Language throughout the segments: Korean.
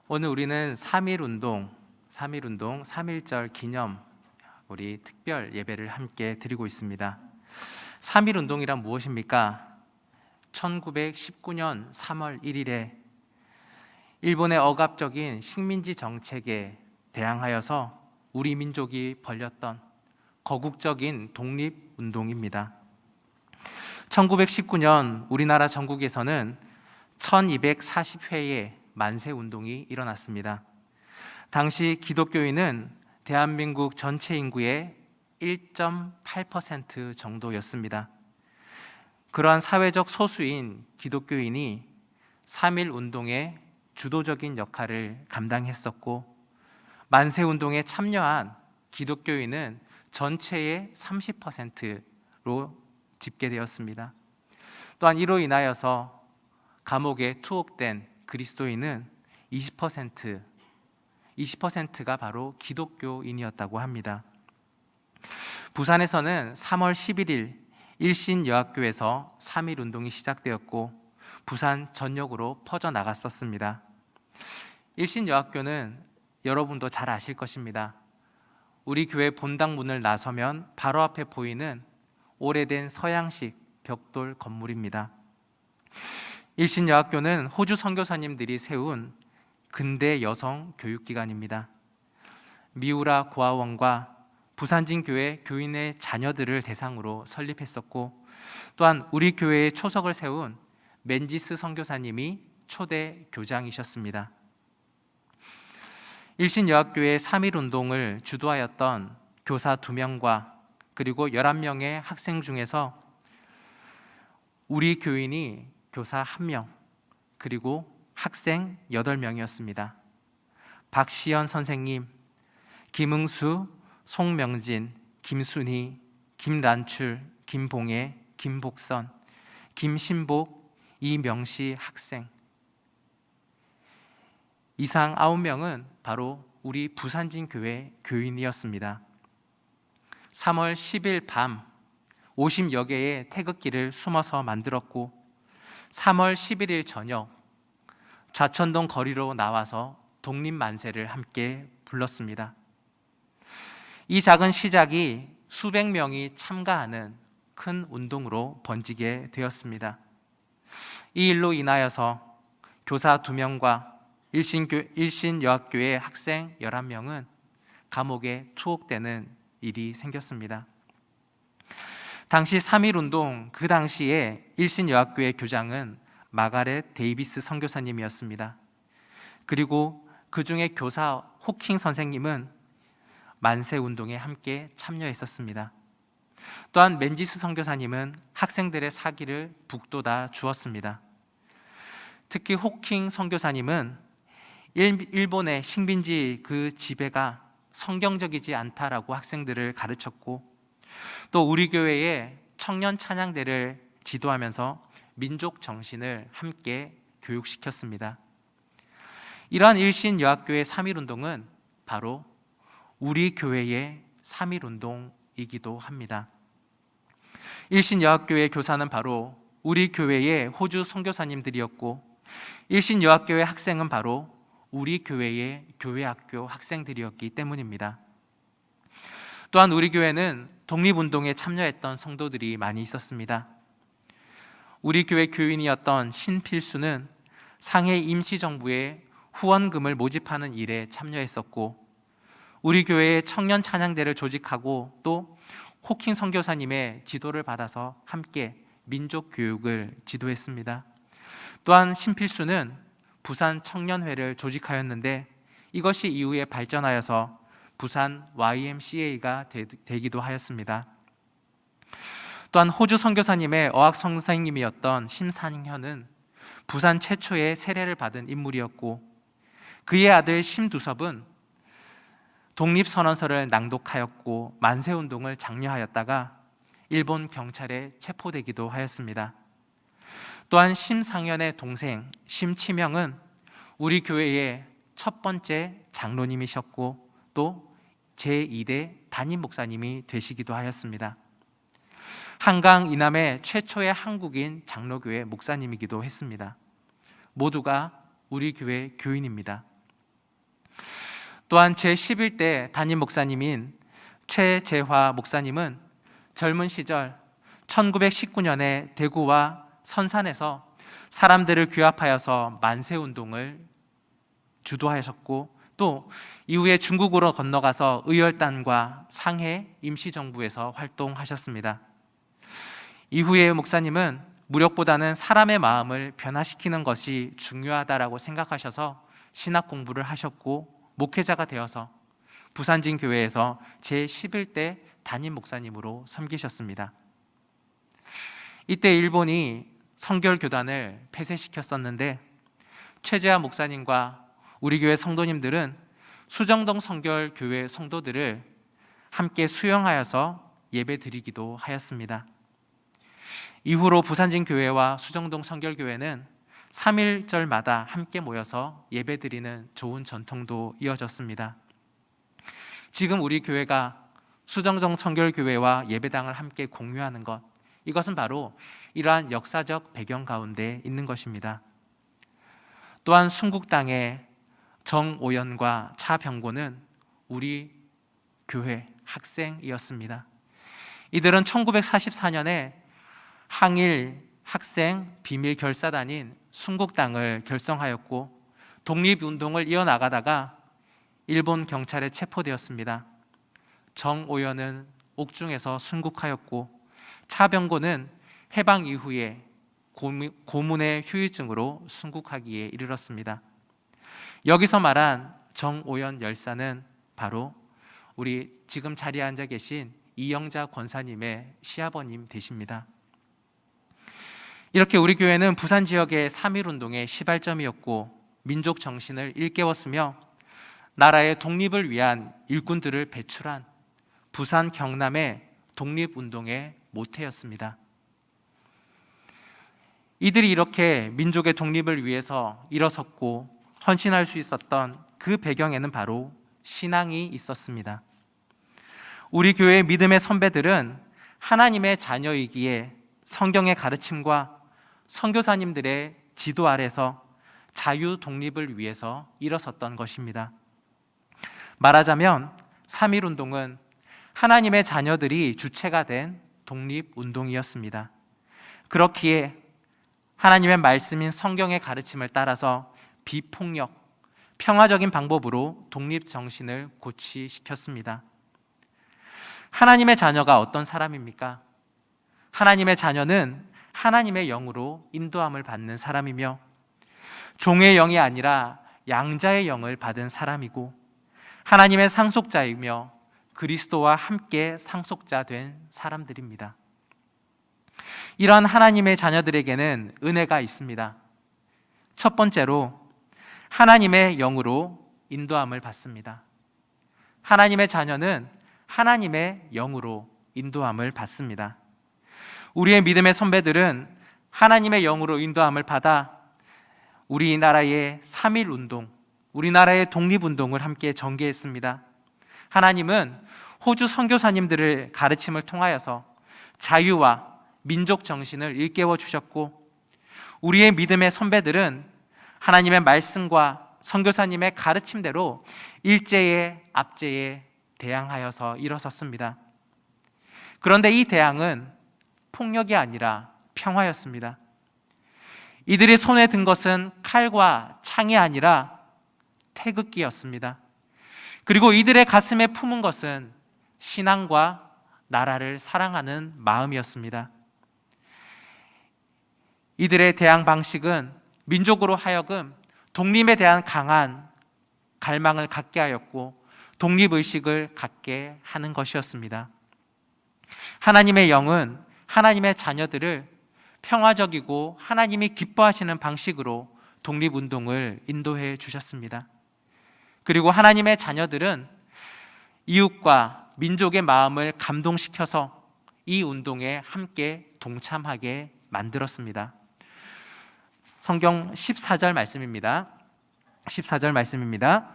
오늘 우리는 3.1운동, 3.1절 기념 우리 특별 예배를 함께 드리고 있습니다. 3.1운동이란 무엇입니까? 1919년 3월 1일에 일본의 억압적인 식민지 정책에 대항하여서 우리 민족이 벌였던 거국적인 독립운동입니다. 1919년 우리나라 전국에서는 1240회의 만세운동이 일어났습니다. 당시 기독교인은 대한민국 전체 인구의 1.8% 정도였습니다. 그러한 사회적 소수인 기독교인이 3.1 운동의 주도적인 역할을 감당했었고, 만세운동에 참여한 기독교인은 전체의 30%로 집계되었습니다. 또한 이로 인하여서 감옥에 투옥된 그리스도인은 20%가 바로 기독교인이었다고 합니다. 부산에서는 3월 11일 일신여학교에서 3.1 운동이 시작되었고 부산 전역으로 퍼져나갔었습니다. 일신여학교는 여러분도 잘 아실 것입니다. 우리 교회 본당 문을 나서면 바로 앞에 보이는 오래된 서양식 벽돌 건물입니다. 일신여학교는 호주 선교사님들이 세운 근대 여성 교육기관입니다. 미우라 고아원과 부산진교회 교인의 자녀들을 대상으로 설립했었고, 또한 우리 교회에 초석을 세운 맨지스 선교사님이 초대 교장이셨습니다. 일신여학교의 3.1 운동을 주도하였던 교사 2명과 그리고 11명의 학생 중에서 우리 교인이 교사 1명, 그리고 학생 8명이었습니다. 박시연 선생님, 김응수, 송명진, 김순희, 김란출, 김봉혜, 김복선, 김신복, 이명시 학생, 이상 9명은 바로 우리 부산진교회 교인이었습니다. 3월 10일 밤 50여 개의 태극기를 숨어서 만들었고 3월 11일 저녁 좌천동 거리로 나와서 독립만세를 함께 불렀습니다. 이 작은 시작이 수백 명이 참가하는 큰 운동으로 번지게 되었습니다. 이 일로 인하여서 교사 2명과 일신여학교의 학생 11명은 감옥에 투옥되는 일이 생겼습니다. 당시 3.1 운동, 그 당시에 일신여학교의 교장은 마가렛 데이비스 선교사님이었습니다. 그리고 그 중에 교사 호킹 선생님은 만세운동에 함께 참여했었습니다. 또한 맨지스 선교사님은 학생들의 사기를 북돋아 주었습니다. 특히 호킹 선교사님은 일본의 식민지 그 지배가 성경적이지 않다라고 학생들을 가르쳤고, 또 우리 교회의 청년 찬양대를 지도하면서 민족 정신을 함께 교육시켰습니다. 이러한 일신여학교의 3.1 운동은 바로 우리 교회의 3.1 운동이기도 합니다. 일신여학교의 교사는 바로 우리 교회의 호주 선교사님들이었고, 일신여학교의 학생은 바로 우리 교회의 교회학교 학생들이었기 때문입니다. 또한 우리 교회는 독립운동에 참여했던 성도들이 많이 있었습니다. 우리 교회 교인이었던 신필수는 상해 임시정부의 후원금을 모집하는 일에 참여했었고, 우리 교회의 청년 찬양대를 조직하고 또 호킹 선교사님의 지도를 받아서 함께 민족 교육을 지도했습니다. 또한 신필수는 부산 청년회를 조직하였는데 이것이 이후에 발전하여서 부산 YMCA가 되기도 하였습니다. 또한 호주 선교사님의 어학 선생님이었던 심산현은 부산 최초의 세례를 받은 인물이었고, 그의 아들 심두섭은 독립선언서를 낭독하였고 만세운동을 장려하였다가 일본 경찰에 체포되기도 하였습니다. 또한 심상현의 동생 심치명은 우리 교회의 첫 번째 장로님이셨고 또 제2대 담임 목사님이 되시기도 하였습니다. 한강 이남의 최초의 한국인 장로교회 목사님이기도 했습니다. 모두가 우리 교회 교인입니다. 또한 제11대 담임 목사님인 최재화 목사님은 젊은 시절 1919년에 대구와 선산에서 사람들을 규합하여서 만세운동을 주도하셨고, 또 이후에 중국으로 건너가서 의열단과 상해 임시정부에서 활동하셨습니다. 이후에 목사님은 무력보다는 사람의 마음을 변화시키는 것이 중요하다라고 생각하셔서 신학 공부를 하셨고, 목회자가 되어서 부산진 교회에서 제11대 담임 목사님으로 섬기셨습니다. 이때 일본이 성결교단을 폐쇄시켰었는데, 최재하 목사님과 우리 교회 성도님들은 수정동 성결교회 성도들을 함께 수용하여서 예배드리기도 하였습니다. 이후로 부산진 교회와 수정동 성결교회는 3.1절마다 함께 모여서 예배드리는 좋은 전통도 이어졌습니다. 지금 우리 교회가 수정동 성결교회와 예배당을 함께 공유하는 것, 이것은 바로 이러한 역사적 배경 가운데 있는 것입니다. 또한 순국당의 정오연과 차병고는 우리 교회 학생이었습니다. 이들은 1944년에 항일 학생 비밀 결사단인 순국당을 결성하였고, 독립운동을 이어나가다가 일본 경찰에 체포되었습니다. 정오연은 옥중에서 순국하였고, 차병고는 해방 이후에 고문의 후유증으로 순국하기에 이르렀습니다. 여기서 말한 정오연 열사는 바로 우리 지금 자리에 앉아 계신 이영자 권사님의 시아버님 되십니다. 이렇게 우리 교회는 부산 지역의 3.1운동의 시발점이었고, 민족 정신을 일깨웠으며 나라의 독립을 위한 일꾼들을 배출한 부산 경남의 독립운동의 모태였습니다. 이들이 이렇게 민족의 독립을 위해서 일어섰고 헌신할 수 있었던 그 배경에는 바로 신앙이 있었습니다. 우리 교회의 믿음의 선배들은 하나님의 자녀이기에 성경의 가르침과 선교사님들의 지도 아래서 자유 독립을 위해서 일어섰던 것입니다. 말하자면 3.1운동은 하나님의 자녀들이 주체가 된 독립운동이었습니다. 그렇기에 하나님의 말씀인 성경의 가르침을 따라서 비폭력, 평화적인 방법으로 독립정신을 고취시켰습니다. 하나님의 자녀가 어떤 사람입니까? 하나님의 자녀는 하나님의 영으로 인도함을 받는 사람이며, 종의 영이 아니라 양자의 영을 받은 사람이고, 하나님의 상속자이며 그리스도와 함께 상속자 된 사람들입니다. 이러한 하나님의 자녀들에게는 은혜가 있습니다. 첫 번째로 하나님의 영으로 인도함을 받습니다. 하나님의 자녀는 하나님의 영으로 인도함을 받습니다. 우리의 믿음의 선배들은 하나님의 영으로 인도함을 받아 우리나라의 3.1운동, 우리나라의 독립운동을 함께 전개했습니다. 하나님은 호주 선교사님들의 가르침을 통하여서 자유와 민족 정신을 일깨워 주셨고, 우리의 믿음의 선배들은 하나님의 말씀과 선교사님의 가르침대로 일제에 압제에 대항하여서 일어섰습니다. 그런데 이 대항은 폭력이 아니라 평화였습니다. 이들이 손에 든 것은 칼과 창이 아니라 태극기였습니다. 그리고 이들의 가슴에 품은 것은 신앙과 나라를 사랑하는 마음이었습니다. 이들의 대항 방식은 민족으로 하여금 독립에 대한 강한 갈망을 갖게 하였고, 독립의식을 갖게 하는 것이었습니다. 하나님의 영은 하나님의 자녀들을 평화적이고 하나님이 기뻐하시는 방식으로 독립운동을 인도해 주셨습니다. 그리고 하나님의 자녀들은 이웃과 민족의 마음을 감동시켜서 이 운동에 함께 동참하게 만들었습니다. 성경 14절 말씀입니다. 14절 말씀입니다.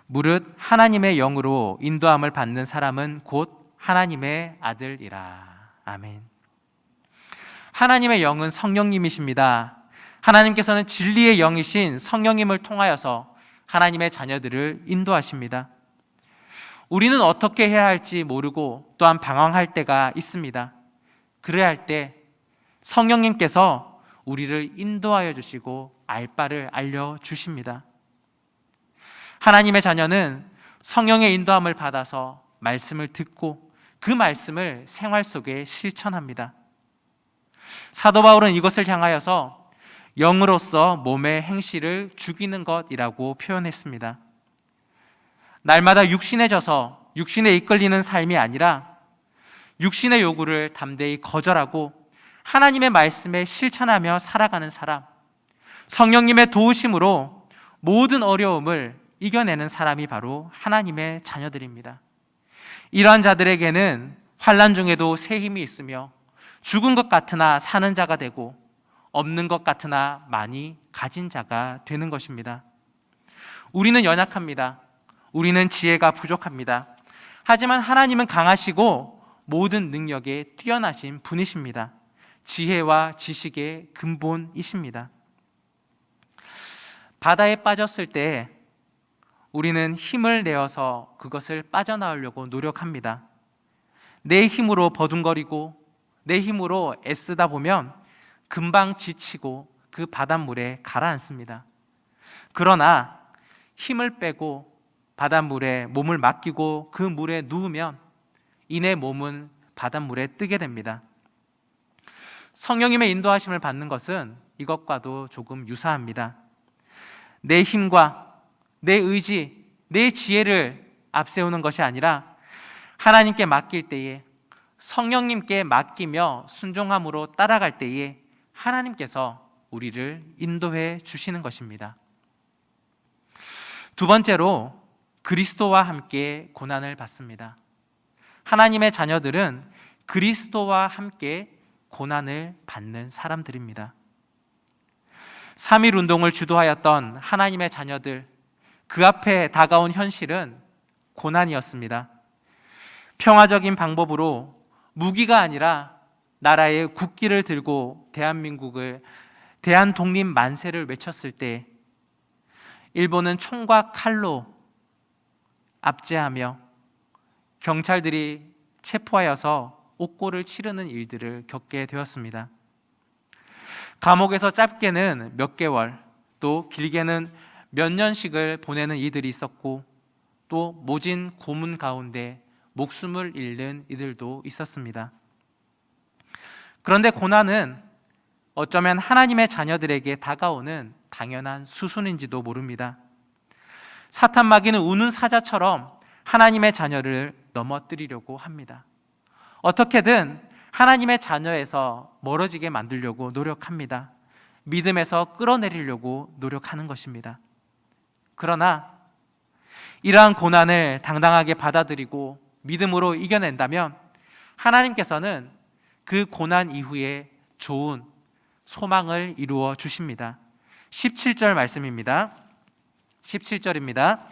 무릇 하나님의 영으로 인도함을 받는 사람은 곧 하나님의 아들이라. 아멘. 하나님의 영은 성령님이십니다. 하나님께서는 진리의 영이신 성령님을 통하여서 하나님의 자녀들을 인도하십니다. 우리는 어떻게 해야 할지 모르고 또한 방황할 때가 있습니다. 그래야 할 때 성령님께서 우리를 인도하여 주시고 알바를 알려주십니다. 하나님의 자녀는 성령의 인도함을 받아서 말씀을 듣고 그 말씀을 생활 속에 실천합니다. 사도 바울은 이것을 향하여서 영으로서 몸의 행실을 죽이는 것이라고 표현했습니다. 날마다 육신에 져서 육신에 이끌리는 삶이 아니라 육신의 요구를 담대히 거절하고 하나님의 말씀에 실천하며 살아가는 사람, 성령님의 도우심으로 모든 어려움을 이겨내는 사람이 바로 하나님의 자녀들입니다. 이러한 자들에게는 환난 중에도 새 힘이 있으며 죽은 것 같으나 사는 자가 되고 없는 것 같으나 많이 가진 자가 되는 것입니다. 우리는 연약합니다. 우리는 지혜가 부족합니다. 하지만 하나님은 강하시고 모든 능력에 뛰어나신 분이십니다. 지혜와 지식의 근본이십니다. 바다에 빠졌을 때 우리는 힘을 내어서 그것을 빠져나오려고 노력합니다. 내 힘으로 버둥거리고 내 힘으로 애쓰다 보면 금방 지치고 그 바닷물에 가라앉습니다. 그러나 힘을 빼고 바닷물에 몸을 맡기고 그 물에 누우면 이내 몸은 바닷물에 뜨게 됩니다. 성령님의 인도하심을 받는 것은 이것과도 조금 유사합니다. 내 힘과 내 의지, 내 지혜를 앞세우는 것이 아니라 하나님께 맡길 때에, 성령님께 맡기며 순종함으로 따라갈 때에 하나님께서 우리를 인도해 주시는 것입니다. 두 번째로 그리스도와 함께 고난을 받습니다. 하나님의 자녀들은 그리스도와 함께 고난을 받는 사람들입니다. 3.1 운동을 주도하였던 하나님의 자녀들, 그 앞에 다가온 현실은 고난이었습니다. 평화적인 방법으로 무기가 아니라 나라의 국기를 들고 대한독립 만세를 외쳤을 때 일본은 총과 칼로 압제하며 경찰들이 체포하여서 옥고를 치르는 일들을 겪게 되었습니다. 감옥에서 짧게는 몇 개월, 또 길게는 몇 년씩을 보내는 이들이 있었고, 또 모진 고문 가운데 목숨을 잃는 이들도 있었습니다. 그런데 고난은 어쩌면 하나님의 자녀들에게 다가오는 당연한 수순인지도 모릅니다. 사탄 마귀는 우는 사자처럼 하나님의 자녀를 넘어뜨리려고 합니다. 어떻게든 하나님의 자녀에서 멀어지게 만들려고 노력합니다. 믿음에서 끌어내리려고 노력하는 것입니다. 그러나 이러한 고난을 당당하게 받아들이고 믿음으로 이겨낸다면 하나님께서는 그 고난 이후에 좋은 소망을 이루어 주십니다. 17절 말씀입니다. 17절입니다.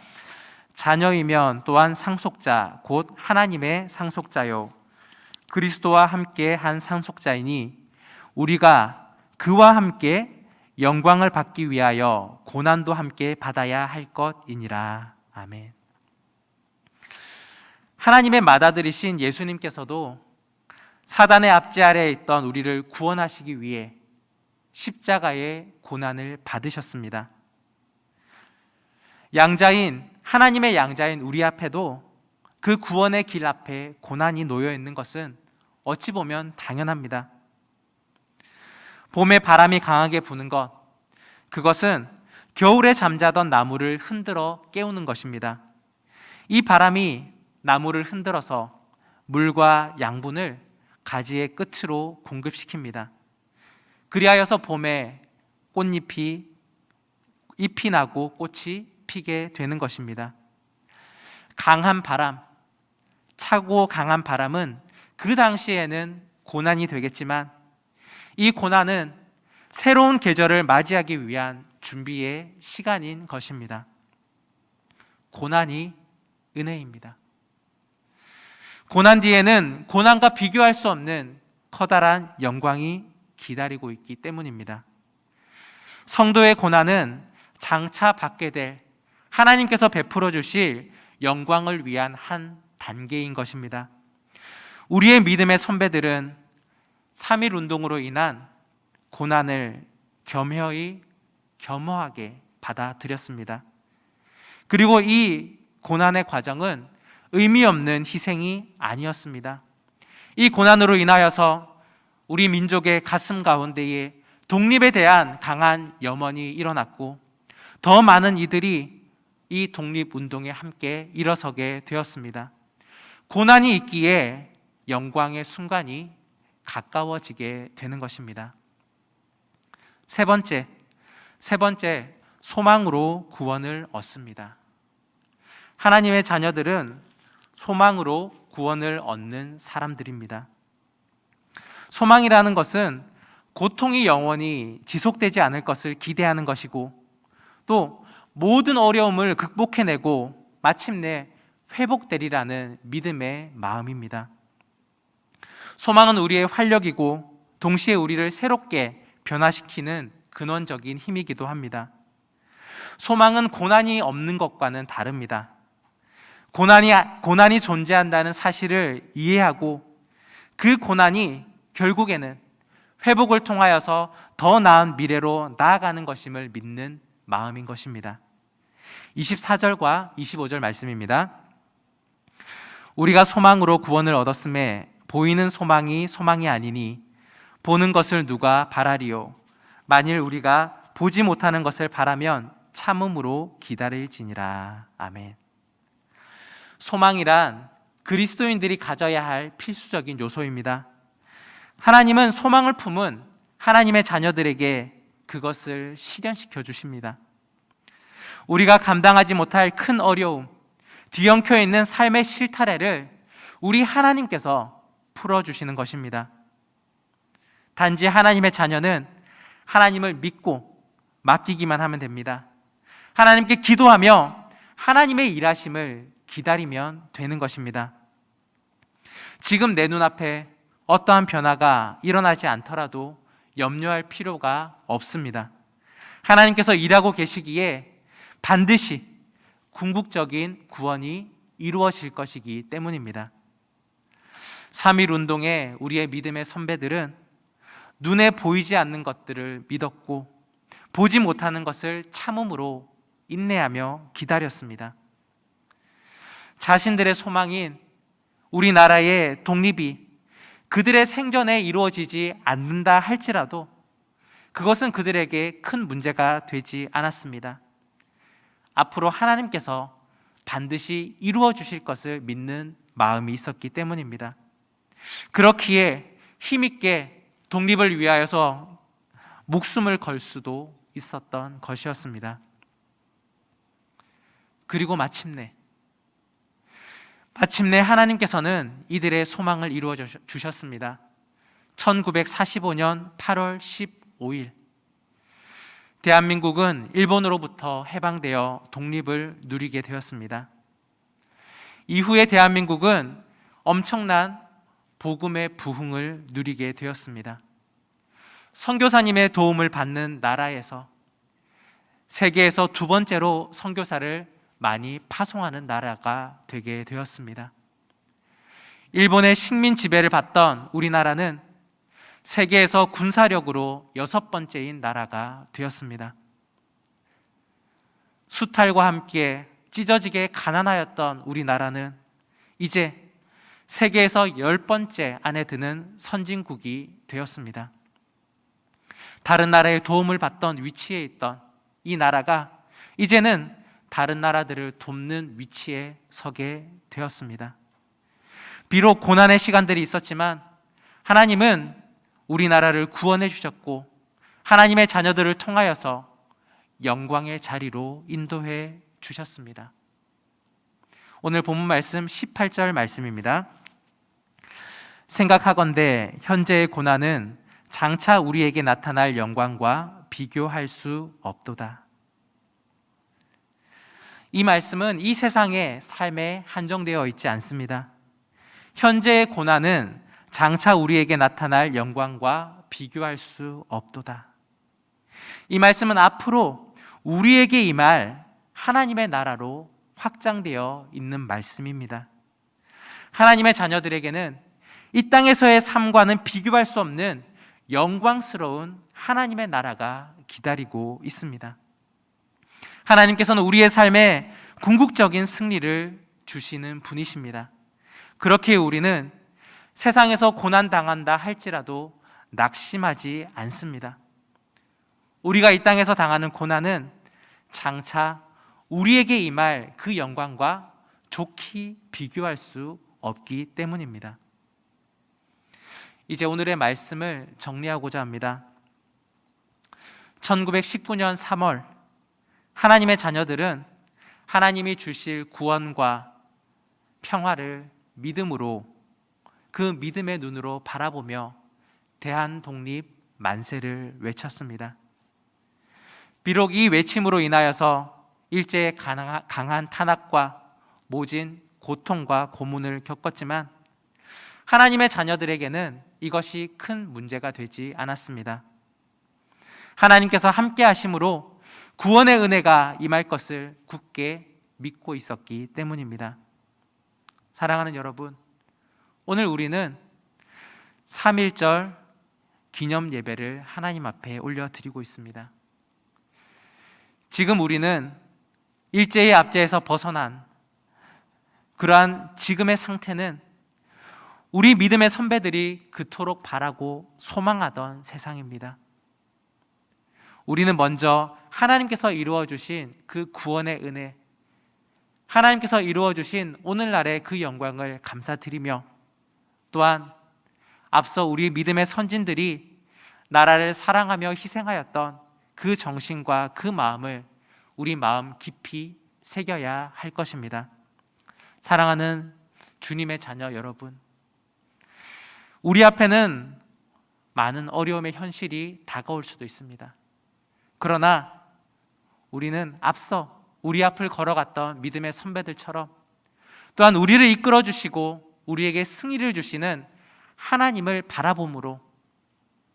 자녀이면 또한 상속자 곧 하나님의 상속자요 그리스도와 함께 한 상속자이니 우리가 그와 함께 영광을 받기 위하여 고난도 함께 받아야 할 것이니라. 아멘. 하나님의 맏아들이신 예수님께서도 사단의 압제 아래에 있던 우리를 구원하시기 위해 십자가의 고난을 받으셨습니다. 하나님의 양자인 우리 앞에도 그 구원의 길 앞에 고난이 놓여 있는 것은 어찌 보면 당연합니다. 봄에 바람이 강하게 부는 것, 그것은 겨울에 잠자던 나무를 흔들어 깨우는 것입니다. 이 바람이 나무를 흔들어서 물과 양분을 가지의 끝으로 공급시킵니다. 그리하여서 봄에 잎이 나고 꽃이 피게 되는 것입니다. 차고 강한 바람은 그 당시에는 고난이 되겠지만 이 고난은 새로운 계절을 맞이하기 위한 준비의 시간인 것입니다. 고난이 은혜입니다. 고난 뒤에는 고난과 비교할 수 없는 커다란 영광이 기다리고 있기 때문입니다. 성도의 고난은 장차 받게 될 하나님께서 베풀어 주실 영광을 위한 한 단계인 것입니다. 우리의 믿음의 선배들은 3.1 운동으로 인한 고난을 겸허하게 받아들였습니다. 그리고 이 고난의 과정은 의미 없는 희생이 아니었습니다. 이 고난으로 인하여서 우리 민족의 가슴 가운데에 독립에 대한 강한 염원이 일어났고, 더 많은 이들이 이 독립운동에 함께 일어서게 되었습니다. 고난이 있기에 영광의 순간이 가까워지게 되는 것입니다. 세 번째, 소망으로 구원을 얻습니다. 하나님의 자녀들은 소망으로 구원을 얻는 사람들입니다. 소망이라는 것은 고통이 영원히 지속되지 않을 것을 기대하는 것이고, 또 모든 어려움을 극복해내고 마침내 회복되리라는 믿음의 마음입니다. 소망은 우리의 활력이고 동시에 우리를 새롭게 변화시키는 근원적인 힘이기도 합니다. 소망은 고난이 없는 것과는 다릅니다. 고난이 존재한다는 사실을 이해하고 그 고난이 결국에는 회복을 통하여서 더 나은 미래로 나아가는 것임을 믿는 마음인 것입니다. 24절과 25절 말씀입니다. 우리가 소망으로 구원을 얻었음에 보이는 소망이 소망이 아니니 보는 것을 누가 바라리요? 만일 우리가 보지 못하는 것을 바라면 참음으로 기다릴지니라. 아멘. 소망이란 그리스도인들이 가져야 할 필수적인 요소입니다. 하나님은 소망을 품은 하나님의 자녀들에게 그것을 실현시켜 주십니다. 우리가 감당하지 못할 큰 어려움, 뒤엉켜 있는 삶의 실타래를 우리 하나님께서 풀어주시는 것입니다. 단지 하나님의 자녀는 하나님을 믿고 맡기기만 하면 됩니다. 하나님께 기도하며 하나님의 일하심을 기다리면 되는 것입니다. 지금 내 눈앞에 어떠한 변화가 일어나지 않더라도 염려할 필요가 없습니다. 하나님께서 일하고 계시기에 반드시 궁극적인 구원이 이루어질 것이기 때문입니다. 3.1 운동의 우리의 믿음의 선배들은 눈에 보이지 않는 것들을 믿었고 보지 못하는 것을 참음으로 인내하며 기다렸습니다. 자신들의 소망인 우리나라의 독립이 그들의 생전에 이루어지지 않는다 할지라도 그것은 그들에게 큰 문제가 되지 않았습니다. 앞으로 하나님께서 반드시 이루어 주실 것을 믿는 마음이 있었기 때문입니다. 그렇기에 힘있게 독립을 위하여서 목숨을 걸 수도 있었던 것이었습니다. 그리고 마침내 하나님께서는 이들의 소망을 이루어 주셨습니다. 1945년 8월 15일 대한민국은 일본으로부터 해방되어 독립을 누리게 되었습니다. 이후에 대한민국은 엄청난 복음의 부흥을 누리게 되었습니다. 선교사님의 도움을 받는 나라에서 세계에서 두 번째로 선교사를 많이 파송하는 나라가 되게 되었습니다. 일본의 식민 지배를 받던 우리나라는 세계에서 군사력으로 6번째인 나라가 되었습니다. 수탈과 함께 찢어지게 가난하였던 우리나라는 이제 세계에서 10번째 안에 드는 선진국이 되었습니다. 다른 나라의 도움을 받던 위치에 있던 이 나라가 이제는 다른 나라들을 돕는 위치에 서게 되었습니다. 비록 고난의 시간들이 있었지만 하나님은 우리나라를 구원해 주셨고 하나님의 자녀들을 통하여서 영광의 자리로 인도해 주셨습니다. 오늘 본문 말씀 18절 말씀입니다. 생각하건대 현재의 고난은 장차 우리에게 나타날 영광과 비교할 수 없도다. 이 말씀은 이 세상의 삶에 한정되어 있지 않습니다. 현재의 고난은 장차 우리에게 나타날 영광과 비교할 수 없도다. 이 말씀은 앞으로 우리에게 임할 하나님의 나라로 확장되어 있는 말씀입니다. 하나님의 자녀들에게는 이 땅에서의 삶과는 비교할 수 없는 영광스러운 하나님의 나라가 기다리고 있습니다. 하나님께서는 우리의 삶에 궁극적인 승리를 주시는 분이십니다. 그렇게 우리는 세상에서 고난당한다 할지라도 낙심하지 않습니다. 우리가 이 땅에서 당하는 고난은 장차 우리에게 임할 그 영광과 좋게 비교할 수 없기 때문입니다. 이제 오늘의 말씀을 정리하고자 합니다. 1919년 3월 하나님의 자녀들은 하나님이 주실 구원과 평화를 믿음으로, 그 믿음의 눈으로 바라보며 대한독립 만세를 외쳤습니다. 비록 이 외침으로 인하여서 일제의 강한 탄압과 모진 고통과 고문을 겪었지만 하나님의 자녀들에게는 이것이 큰 문제가 되지 않았습니다. 하나님께서 함께 하심으로 구원의 은혜가 임할 것을 굳게 믿고 있었기 때문입니다. 사랑하는 여러분, 오늘 우리는 3.1절 기념 예배를 하나님 앞에 올려드리고 있습니다. 지금 우리는 일제의 압제에서 벗어난 그러한 지금의 상태는 우리 믿음의 선배들이 그토록 바라고 소망하던 세상입니다. 우리는 먼저 하나님께서 이루어 주신 그 구원의 은혜, 하나님께서 이루어 주신 오늘날의 그 영광을 감사드리며, 또한 앞서 우리 믿음의 선진들이 나라를 사랑하며 희생하였던 그 정신과 그 마음을 우리 마음 깊이 새겨야 할 것입니다. 사랑하는 주님의 자녀 여러분, 우리 앞에는 많은 어려움의 현실이 다가올 수도 있습니다. 그러나 우리는 앞서 우리 앞을 걸어갔던 믿음의 선배들처럼, 또한 우리를 이끌어 주시고 우리에게 승리를 주시는 하나님을 바라봄으로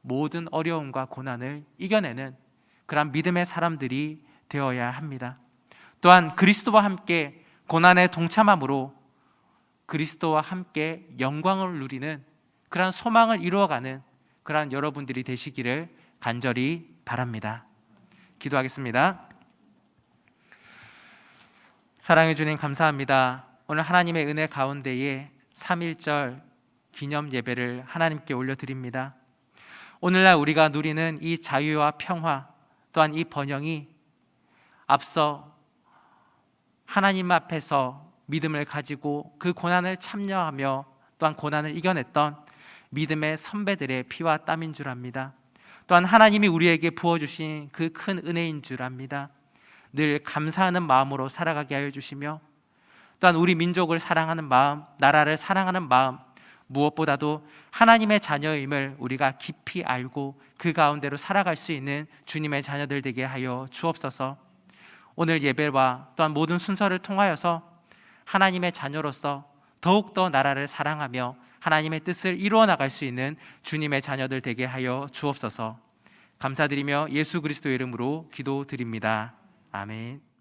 모든 어려움과 고난을 이겨내는 그런 믿음의 사람들이 되어야 합니다. 또한 그리스도와 함께 고난에 동참함으로 그리스도와 함께 영광을 누리는 그런 소망을 이루어가는 그런 여러분들이 되시기를 간절히 바랍니다. 기도하겠습니다. 사랑해 주님, 감사합니다. 오늘 하나님의 은혜 가운데에 3.1절 기념 예배를 하나님께 올려드립니다. 오늘날 우리가 누리는 이 자유와 평화, 또한 이 번영이 앞서 하나님 앞에서 믿음을 가지고 그 고난을 참여하며 또한 고난을 이겨냈던 믿음의 선배들의 피와 땀인 줄 압니다. 또한 하나님이 우리에게 부어주신 그 큰 은혜인 줄 압니다. 늘 감사하는 마음으로 살아가게 하여 주시며, 또한 우리 민족을 사랑하는 마음, 나라를 사랑하는 마음, 무엇보다도 하나님의 자녀임을 우리가 깊이 알고 그 가운데로 살아갈 수 있는 주님의 자녀들 되게 하여 주옵소서. 오늘 예배와 또한 모든 순서를 통하여서 하나님의 자녀로서 더욱더 나라를 사랑하며 하나님의 뜻을 이루어 나갈 수 있는 주님의 자녀들 되게 하여 주옵소서. 감사드리며 예수 그리스도의 이름으로 기도드립니다. 아멘.